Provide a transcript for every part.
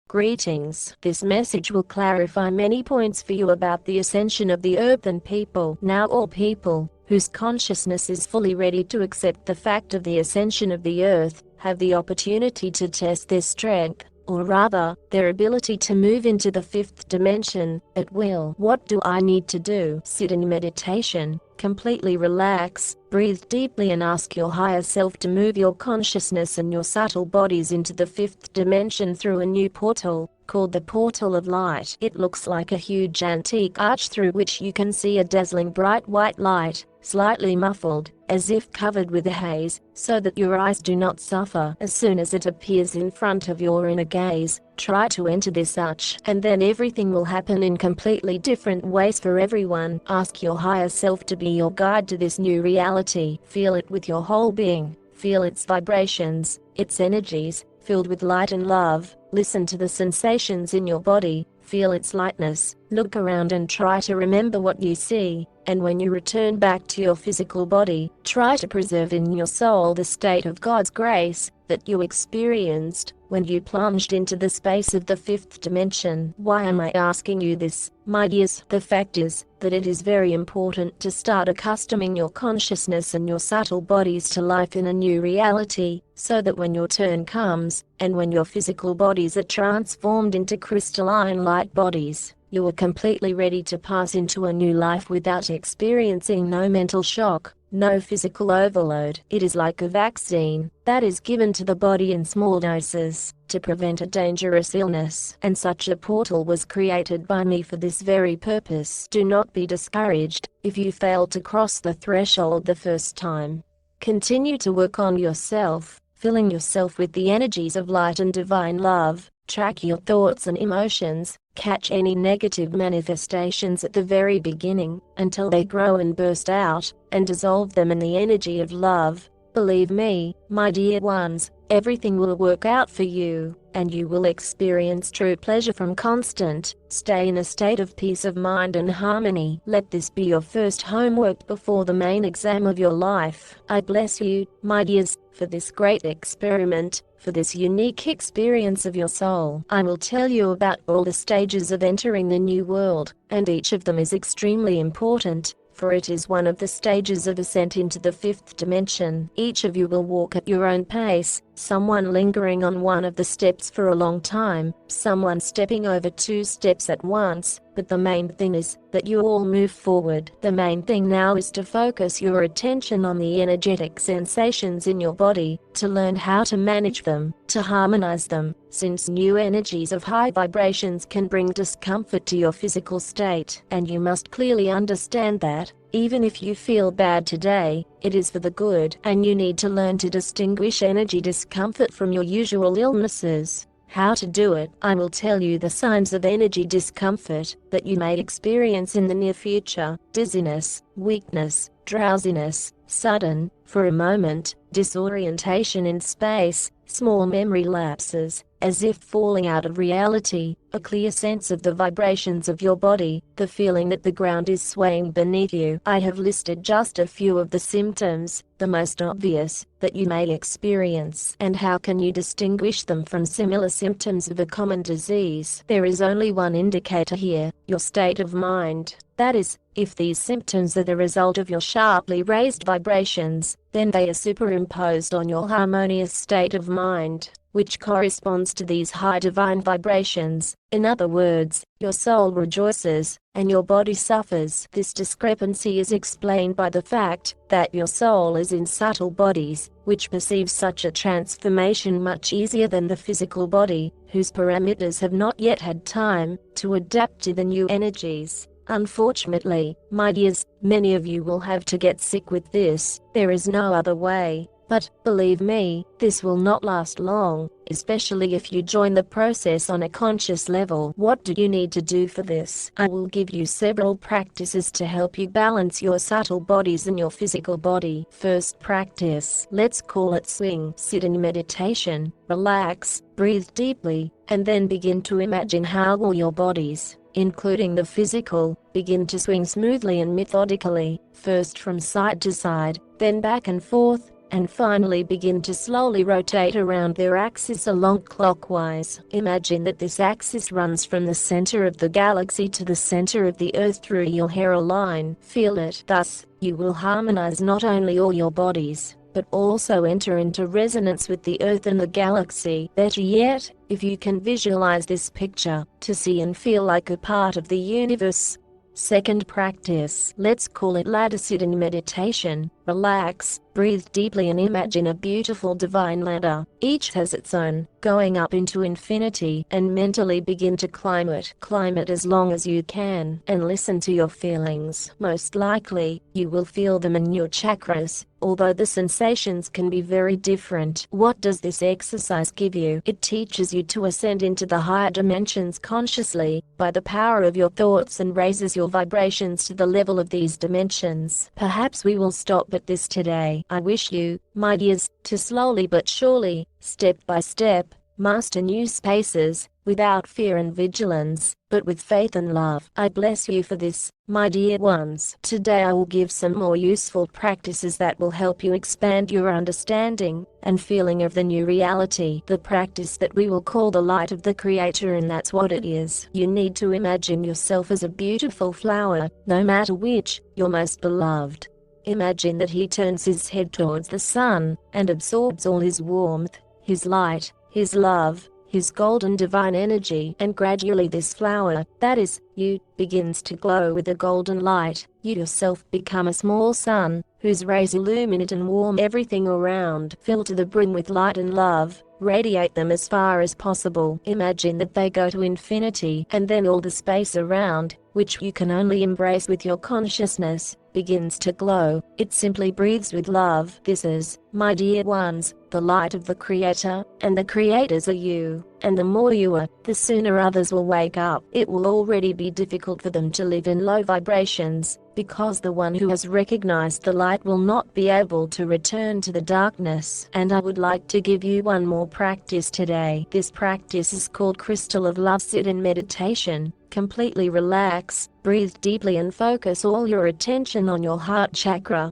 Greetings. This message will clarify many points for you about the ascension of the earthen people. Now all people, whose consciousness is fully ready to accept the fact of the ascension of the earth, have the opportunity to test their strength, or rather, their ability to move into the fifth dimension, at will. What do I need to do? Sit in meditation, completely relax, breathe deeply and ask your higher self to move your consciousness and your subtle bodies into the fifth dimension through a new portal, called the Portal of Light. It looks like a huge antique arch through which you can see a dazzling bright white light, slightly muffled, as if covered with a haze, so that your eyes do not suffer. As soon as it appears in front of your inner gaze, try to enter this arch, and then everything will happen in completely different ways for everyone. Ask your higher self to be your guide to this new reality. Feel it with your whole being. Feel its vibrations, its energies, filled with light and love. Listen to the sensations in your body. Feel its lightness. Look around and try to remember what you see. And when you return back to your physical body, try to preserve in your soul the state of God's grace that you experienced when you plunged into the space of the fifth dimension. Why am I asking you this, my dears? The fact is that it is very important to start accustoming your consciousness and your subtle bodies to life in a new reality, so that when your turn comes, and when your physical bodies are transformed into crystalline light bodies, you are completely ready to pass into a new life without experiencing no mental shock, no physical overload. It is like a vaccine that is given to the body in small doses to prevent a dangerous illness. And such a portal was created by me for this very purpose. Do not be discouraged if you fail to cross the threshold the first time. Continue to work on yourself, filling yourself with the energies of light and divine love. Track your thoughts and emotions. Catch any negative manifestations at the very beginning, until they grow and burst out, and dissolve them in the energy of love. Believe me, my dear ones, everything will work out for you, and you will experience true pleasure from constant. Stay in a state of peace of mind and harmony. Let this be your first homework before the main exam of your life. I bless you, my dears, for this great experiment, for this unique experience of your soul. I will tell you about all the stages of entering the new world, and each of them is extremely important, for it is one of the stages of ascent into the fifth dimension. Each of you will walk at your own pace, someone lingering on one of the steps for a long time, someone stepping over 2 steps at once, but the main thing is that you all move forward. The main thing now is to focus your attention on the energetic sensations in your body, to learn how to manage them, to harmonize them, since new energies of high vibrations can bring discomfort to your physical state. And you must clearly understand that, even if you feel bad today, it is for the good, and you need to learn to distinguish energy discomfort from your usual illnesses. How to do it? I will tell you the signs of energy discomfort that you may experience in the near future: dizziness, weakness, drowsiness, sudden, for a moment, disorientation in space, small memory lapses, as if falling out of reality, a clear sense of the vibrations of your body, the feeling that the ground is swaying beneath you. I have listed just a few of the symptoms, the most obvious, that you may experience. And how can you distinguish them from similar symptoms of a common disease? There is only one indicator here: your state of mind. That is, if these symptoms are the result of your sharply raised vibrations, then they are superimposed on your harmonious state of mind, which corresponds to these high divine vibrations. In other words, your soul rejoices, and your body suffers. This discrepancy is explained by the fact that your soul is in subtle bodies, which perceive such a transformation much easier than the physical body, whose parameters have not yet had time to adapt to the new energies. Unfortunately, my dears, many of you will have to get sick with this. There is no other way. But, believe me, this will not last long, especially if you join the process on a conscious level. What do you need to do for this? I will give you several practices to help you balance your subtle bodies and your physical body. First practice, let's call it swing. Sit in meditation, relax, breathe deeply, and then begin to imagine how all your bodies, including the physical, begin to swing smoothly and methodically, first from side to side, then back and forth, and finally begin to slowly rotate around their axis along clockwise. Imagine that this axis runs from the center of the galaxy to the center of the earth through your hairline. Feel it. Thus, you will harmonize not only all your bodies, but also enter into resonance with the earth and the galaxy. Better yet, if you can visualize this picture, to see and feel like a part of the universe. Second practice. Let's call it ladder sitting meditation. Relax, breathe deeply and imagine a beautiful divine ladder. Each has its own, going up into infinity, and mentally begin to climb it. Climb it as long as you can, and listen to your feelings. Most likely, you will feel them in your chakras, although the sensations can be very different. What does this exercise give you? It teaches you to ascend into the higher dimensions consciously, by the power of your thoughts, and raises your vibrations to the level of these dimensions. Perhaps we will stop at this today. I wish you, my dears, to slowly but surely, step by step, master new spaces, without fear and vigilance, but with faith and love. I bless you for this, my dear ones. Today I will give some more useful practices that will help you expand your understanding and feeling of the new reality. The practice that we will call the light of the Creator, and that's what it is. You need to imagine yourself as a beautiful flower, no matter which, your most beloved. Imagine that he turns his head towards the sun, and absorbs all his warmth, his light, his love, his golden divine energy, and gradually this flower, that is, you, begins to glow with a golden light. You yourself become a small sun, whose rays illuminate and warm everything around. Fill to the brim with light and love, radiate them as far as possible. Imagine that they go to infinity, and then all the space around, which you can only embrace with your consciousness, begins to glow. It simply breathes with love. This is, my dear ones, the light of the Creator, and the creators are you. And the more you are, the sooner others will wake up. It will already be difficult for them to live in low vibrations, because the one who has recognized the light will not be able to return to the darkness. And I would like to give you one more practice today. This practice is called Crystal of Love Sit-in Meditation. Completely relax, breathe deeply and focus all your attention on your heart chakra.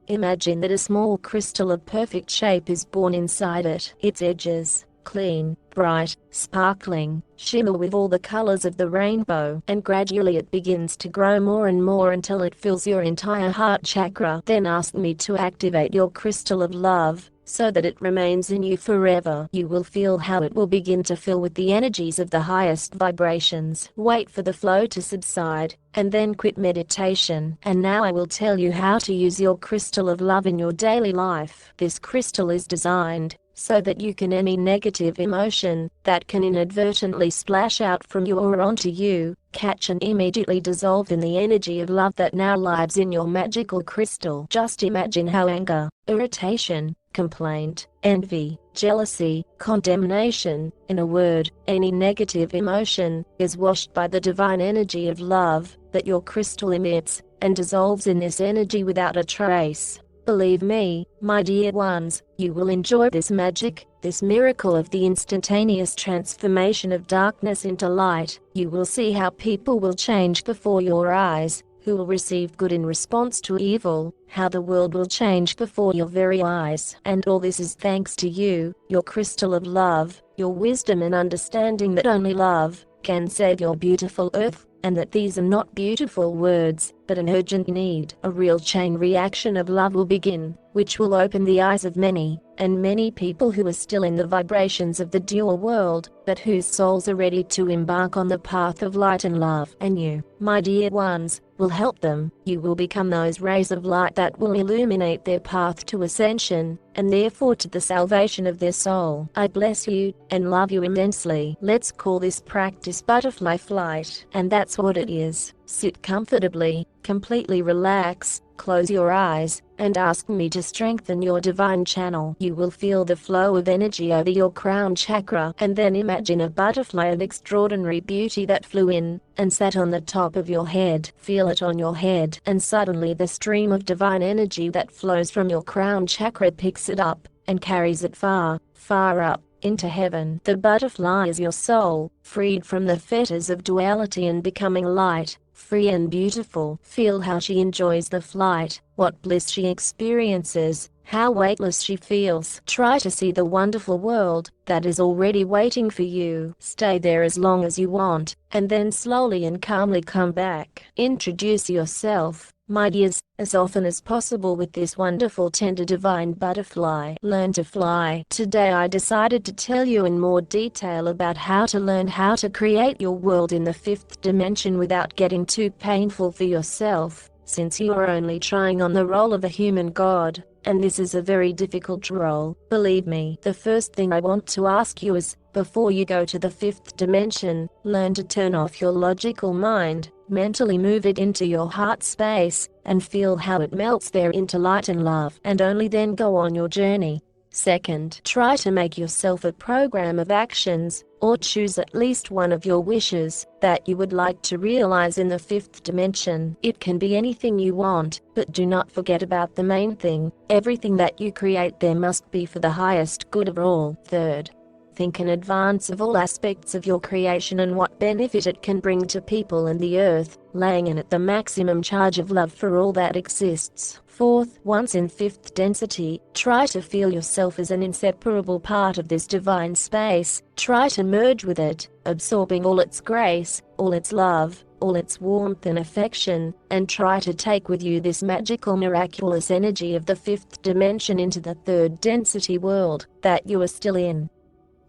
Imagine that a small crystal of perfect shape is born inside it. Its edges, clean, bright, sparkling, shimmer with all the colors of the rainbow, and gradually it begins to grow more and more until it fills your entire heart chakra. Then ask me to activate your crystal of love, so that it remains in you forever. You will feel how it will begin to fill with the energies of the highest vibrations. Wait for the flow to subside, and then quit meditation. And now I will tell you how to use your crystal of love in your daily life. This crystal is designed so that you can any negative emotion that can inadvertently splash out from you or onto you, catch and immediately dissolve in the energy of love that now lives in your magical crystal. Just imagine how anger, irritation, complaint, envy, jealousy, condemnation, in a word, any negative emotion, is washed by the divine energy of love that your crystal emits, and dissolves in this energy without a trace. Believe me, my dear ones, you will enjoy this magic, this miracle of the instantaneous transformation of darkness into light. You will see how people will change before your eyes, who will receive good in response to evil, how the world will change before your very eyes. And all this is thanks to you, your crystal of love, your wisdom and understanding that only love can save your beautiful earth, and that these are not beautiful words, but an urgent need. A real chain reaction of love will begin, which will open the eyes of many, and many people who are still in the vibrations of the dual world, but whose souls are ready to embark on the path of light and love. And you, my dear ones, will help them. You will become those rays of light that will illuminate their path to ascension, and therefore to the salvation of their soul. I bless you, and love you immensely. Let's call this practice butterfly flight, and that's what it is. Sit comfortably, completely relax, close your eyes, and ask me to strengthen your divine channel. You will feel the flow of energy over your crown chakra, and then imagine a butterfly of extraordinary beauty that flew in and sat on the top of your head. Feel it on your head, and suddenly the stream of divine energy that flows from your crown chakra picks it up and carries it far, far up into heaven. The butterfly is your soul, freed from the fetters of duality and becoming light, free and beautiful. Feel how she enjoys the flight, what bliss she experiences, how weightless she feels. Try to see the wonderful world that is already waiting for you. Stay there as long as you want, and then slowly and calmly come back. Introduce yourself, my dears, as often as possible with this wonderful tender divine butterfly. Learn to fly. Today I decided to tell you in more detail about how to learn how to create your world in the fifth dimension without getting too painful for yourself, since you are only trying on the role of a human god, and this is a very difficult role. Believe me, the first thing I want to ask you is, before you go to the fifth dimension, learn to turn off your logical mind, mentally move it into your heart space, and feel how it melts there into light and love, and only then go on your journey. Second, try to make yourself a program of actions, or choose at least one of your wishes that you would like to realize in the fifth dimension. It can be anything you want, but do not forget about the main thing. Everything that you create there must be for the highest good of all. Third, think in advance of all aspects of your creation and what benefit it can bring to people and the earth, laying in it the maximum charge of love for all that exists. Fourth, once in fifth density, try to feel yourself as an inseparable part of this divine space. Try to merge with it, absorbing all its grace, all its love, all its warmth and affection, and try to take with you this magical miraculous energy of the fifth dimension into the third density world that you are still in.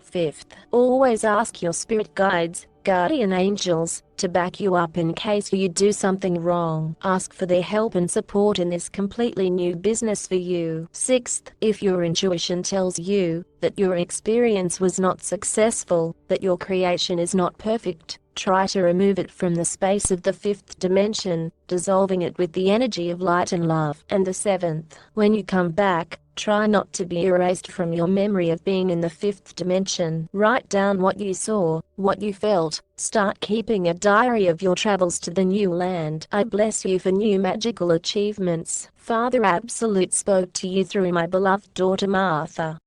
Fifth, always ask your spirit guides, guardian angels, to back you up in case you do something wrong. Ask for their help and support in this completely new business for you. Sixth, if your intuition tells you that your experience was not successful, that your creation is not perfect, try to remove it from the space of the fifth dimension, dissolving it with the energy of light and love. And the seventh, when you come back, try not to be erased from your memory of being in the fifth dimension. Write down what you saw, what you felt. Start keeping a diary of your travels to the new land. I bless you for new magical achievements. Father Absolute spoke to you through my beloved daughter Martha.